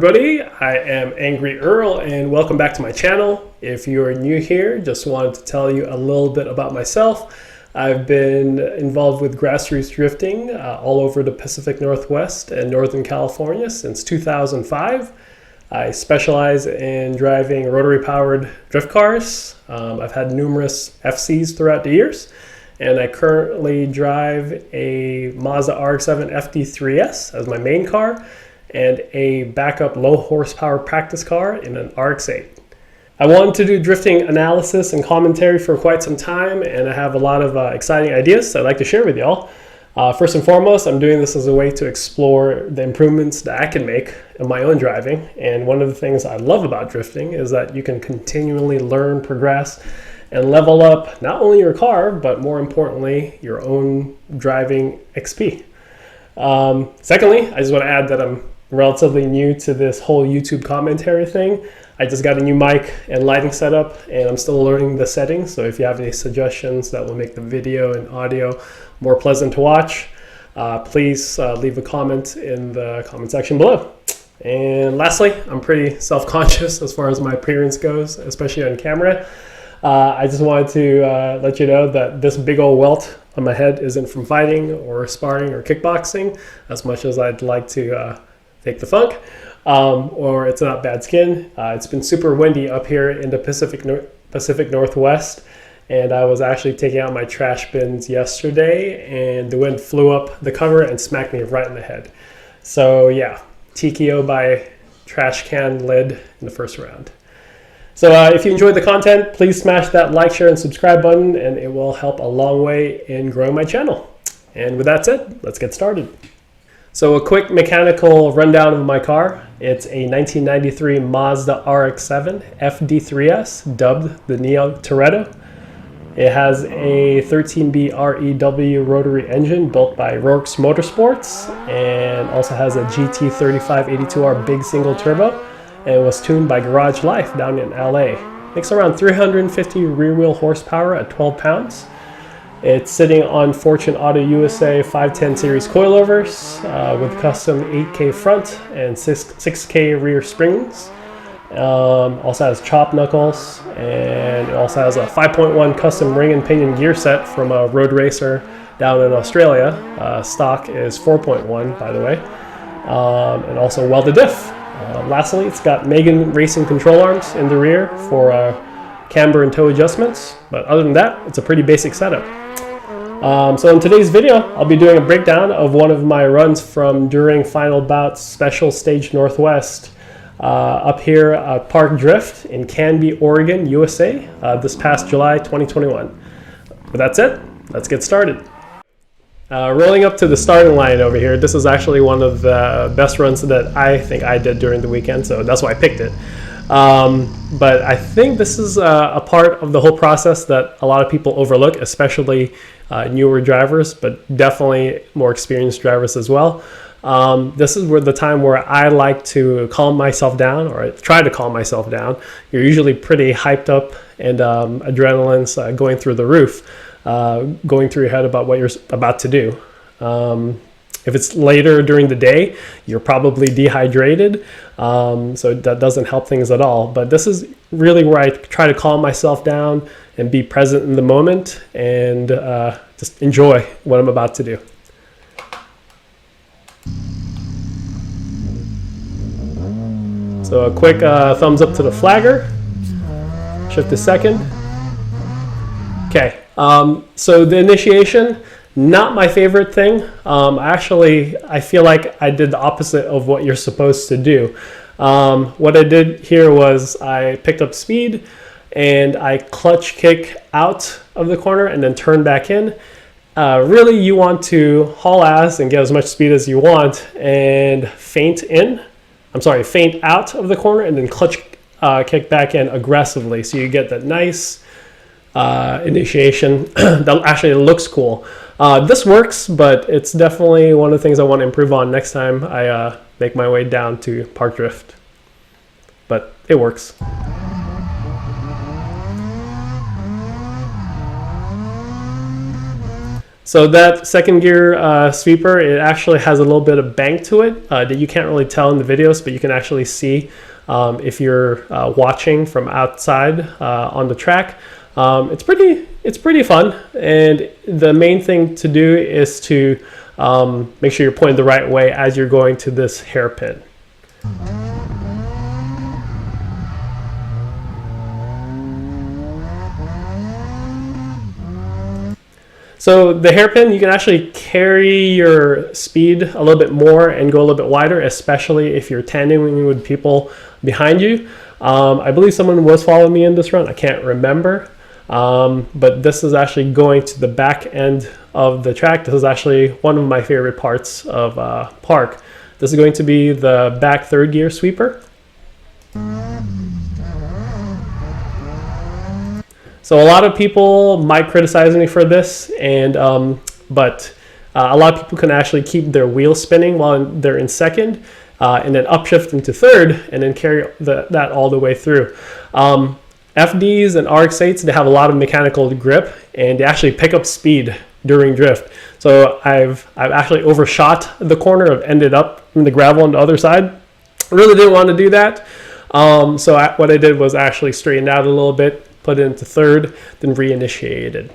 everybody, I am Angry Earl and welcome back to my channel. If you're new here, just wanted to tell you a little bit about myself. I've been involved with grassroots drifting all over the Pacific Northwest and Northern California since 2005. I specialize in driving rotary powered drift cars. I've had numerous FCs throughout the years, and I currently drive a Mazda RX7 FD3S as my main car and a backup low horsepower practice car in an RX7. I wanted to do drifting analysis and commentary for quite some time, and I have a lot of exciting ideas I'd like to share with y'all. First and foremost, I'm doing this as a way to explore the improvements that I can make in my own driving. And one of the things I love about drifting is that you can continually learn, progress, and level up not only your car, but more importantly, your own driving XP. Secondly, I just want to add that I'm relatively new to this whole YouTube commentary thing. I just got a new mic and lighting setup, and I'm still learning the settings. So if you have any suggestions that will make the video and audio more pleasant to watch, please leave a comment in the comment section below. And lastly, I'm pretty self-conscious as far as my appearance goes, especially on camera. I just wanted to let you know that this big old welt on my head isn't from fighting or sparring or kickboxing, as much as I'd like to fake the funk, or it's not bad skin. It's been super windy up here in the Pacific Northwest, and I was actually taking out my trash bins yesterday, and the wind flew up the cover and smacked me right in the head. So yeah, TKO by trash can lid in the first round. So if you enjoyed the content, please smash that like, share, and subscribe button, and it will help a long way in growing my channel. And with that said, let's get started. So a quick mechanical rundown of my car. It's a 1993 Mazda RX7 FD3S, dubbed the Neo Toretto. It has a 13B REW rotary engine built by Rourke's Motorsports, and also has a GT3582R big single turbo, and it was tuned by Garage Life down in LA. Makes around 350 rear wheel horsepower at 12 pounds. It's sitting on Fortune Auto USA 510 series coilovers with custom 8K front and 6K rear springs. Also has chop knuckles, and it also has a 5.1 custom ring and pinion gear set from a road racer down in Australia. Stock is 4.1, by the way, and also welded diff. Lastly, it's got Megan racing control arms in the rear for camber and toe adjustments, but other than that, it's a pretty basic setup. So in today's video, I'll be doing a breakdown of one of my runs from during FinalBout Special Stage Northwest up here at PARCDrift in Canby, Oregon, USA, this past July 2021. But that's it. Let's get started. Rolling up to the starting line over here, this is actually one of the best runs that I think I did during the weekend, so that's why I picked it. But I think this is a part of the whole process that a lot of people overlook, especially newer drivers, but definitely more experienced drivers as well. This is where the time where I like to calm myself down, or I try to calm myself down. You're usually pretty hyped up, and adrenaline's going through the roof, going through your head about what you're about to do. If it's later during the day, you're probably dehydrated, so that doesn't help things at all. But this is really where I try to calm myself down and be present in the moment, and just enjoy what I'm about to do. So a quick thumbs up to the flagger. Shift to second. Okay, so the initiation, not my favorite thing. I feel like I did the opposite of what you're supposed to do. What I did here was I picked up speed and I clutch kick out of the corner and then turn back in. Really, you want to haul ass and get as much speed as you want and feint out of the corner and then clutch kick back in aggressively, so you get that nice initiation that actually looks cool. This works, but it's definitely one of the things I want to improve on next time I make my way down to PARCDrift. But it works. So that second gear sweeper, it actually has a little bit of bank to it that you can't really tell in the videos, but you can actually see if you're watching from outside on the track. It's pretty fun, and the main thing to do is to make sure you're pointing the right way as you're going to this hairpin. So the hairpin, you can actually carry your speed a little bit more and go a little bit wider, especially if you're tandeming with people behind you. I believe someone was following me in this run. I can't remember. But this is actually going to the back end of the track. This is actually one of my favorite parts of Park. This is going to be the back third gear sweeper. So a lot of people might criticize me for this, and but a lot of people can actually keep their wheels spinning while they're in second, and then upshift into third, and then carry that all the way through. FDs and RX8s, they have a lot of mechanical grip, and they actually pick up speed during drift. So I've actually overshot the corner. I've ended up in the gravel on the other side. I really didn't want to do that. So what I did was actually straighten out a little bit, put it into third, then reinitiated.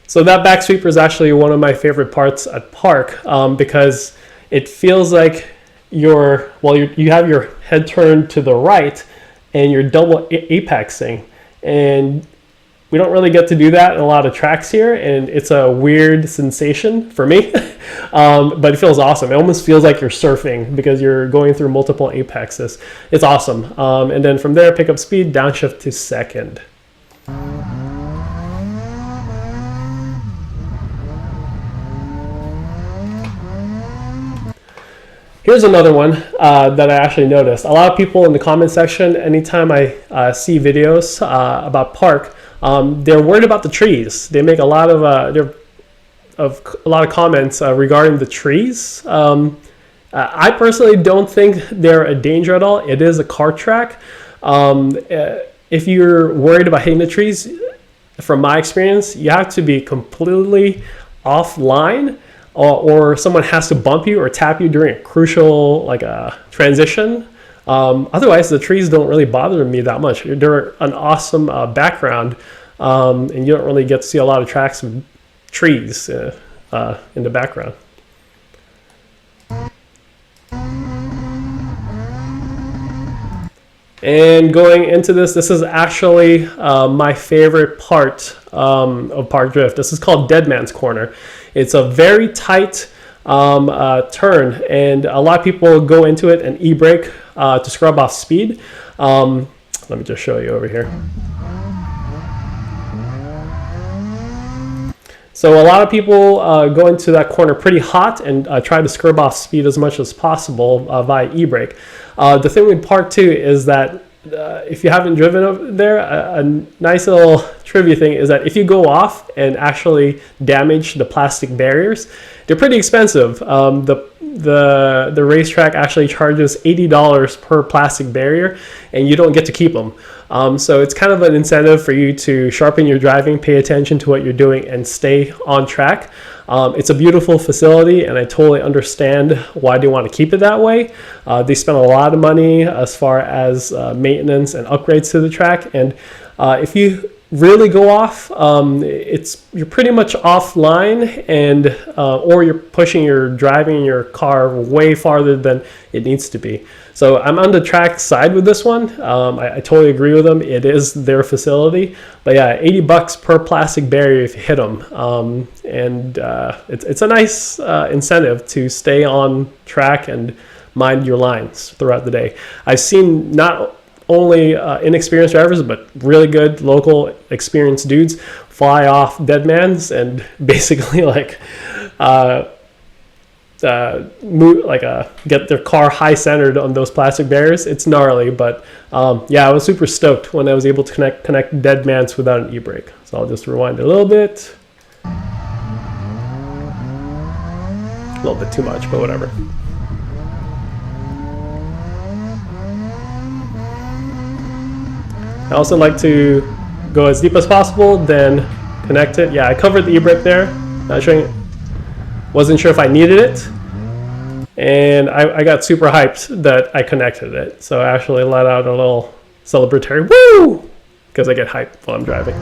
So that back sweeper is actually one of my favorite parts at Park because it feels like you have your head turned to the right and you're double apexing, and we don't really get to do that in a lot of tracks here, and it's a weird sensation for me, but it feels awesome. It almost feels like you're surfing because you're going through multiple apexes. It's awesome. And then from there, pick up speed, downshift to second. Here's another one that I actually noticed. A lot of people in the comment section, anytime I see videos about Park, they're worried about the trees. They make a lot of comments regarding the trees. I personally don't think they're a danger at all. It is a kart track. If you're worried about hitting the trees, from my experience, you have to be completely offline, or someone has to bump you or tap you during a crucial transition. Otherwise, the trees don't really bother me that much. They're an awesome background, and you don't really get to see a lot of tracks with trees in the background. And going into this is actually my favorite part of PARCDrift. This is called Dead Man's Corner. It's a very tight turn, and a lot of people go into it and e-brake to scrub off speed. Let me just show you over here. So a lot of people go into that corner pretty hot and try to scrub off speed as much as possible via e-brake. The thing with Park 2 is that if you haven't driven over there, a nice little trivia thing is that if you go off and actually damage the plastic barriers, they're pretty expensive. The racetrack actually charges $80 per plastic barrier, and you don't get to keep them. So it's kind of an incentive for you to sharpen your driving, pay attention to what you're doing, and stay on track. It's a beautiful facility, and I totally understand why they want to keep it that way. They spend a lot of money as far as maintenance and upgrades to the track, and if you really go off, you're pretty much offline, and or you're pushing your driving in your car way farther than it needs to be. So I'm on the track side with this one. I totally agree with them. It is their facility, but yeah, $80 per plastic barrier if you hit them, and it's a nice incentive to stay on track and mind your lines throughout the day. I've seen not only inexperienced drivers, but really good local experienced dudes fly off dead man's and basically get their car high centered on those plastic barriers. It's gnarly, but yeah, I was super stoked when I was able to connect dead man's without an e-brake. So I'll just rewind a little bit. A little bit too much, but whatever. I also like to go as deep as possible, then connect it. Yeah, I covered the e-brake there. Not sure, wasn't sure if I needed it. And I got super hyped that I connected it. So I actually let out a little celebratory woo, because I get hyped while I'm driving.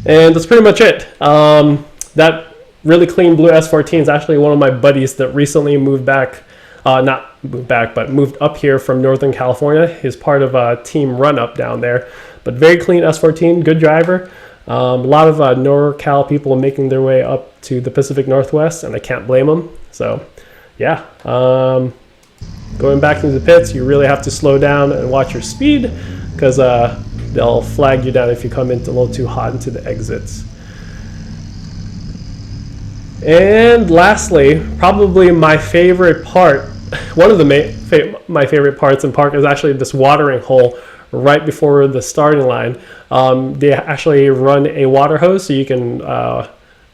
And that's pretty much it. That really clean blue S14 is actually one of my buddies that recently moved back, not moved back, but moved up here from Northern California. He's part of a team run up down there, but very clean S14, good driver. A lot of NorCal people making their way up to the Pacific Northwest, and I can't blame them. So yeah, going back into the pits, you really have to slow down and watch your speed, because they'll flag you down if you come in a little too hot into the exits. And lastly, probably my favorite part, one of the my favorite parts in park is actually this watering hole right before the starting line. They actually run a water hose so you can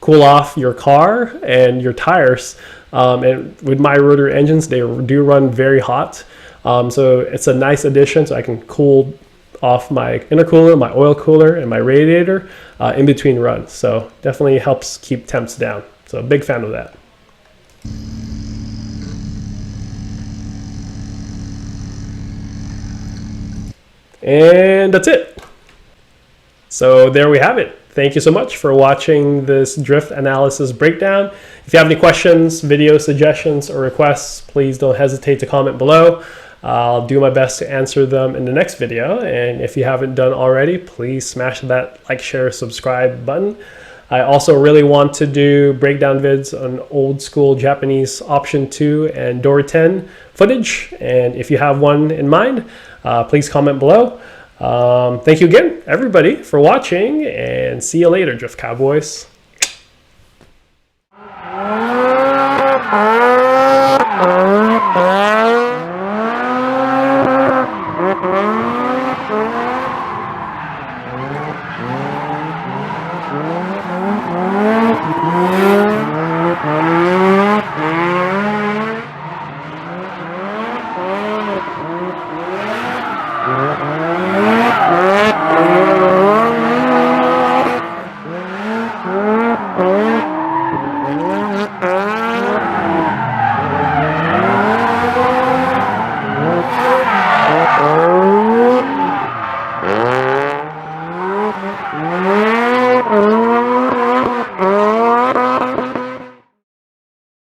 cool off your car and your tires. And with my rotary engines, they do run very hot. So it's a nice addition, so I can cool off my intercooler, my oil cooler, and my radiator in between runs. So definitely helps keep temps down. So big fan of that. And that's it. So there we have it. Thank you so much for watching this drift analysis breakdown. If you have any questions, video suggestions, or requests, please don't hesitate to comment below. I'll do my best to answer them in the next video. And if you haven't done already, please smash that like, share, subscribe button. I also really want to do breakdown vids on old school Japanese option 2 and door 10 footage. And if you have one in mind, please comment below. Thank you again, everybody, for watching, and see you later, Drift Cowboys.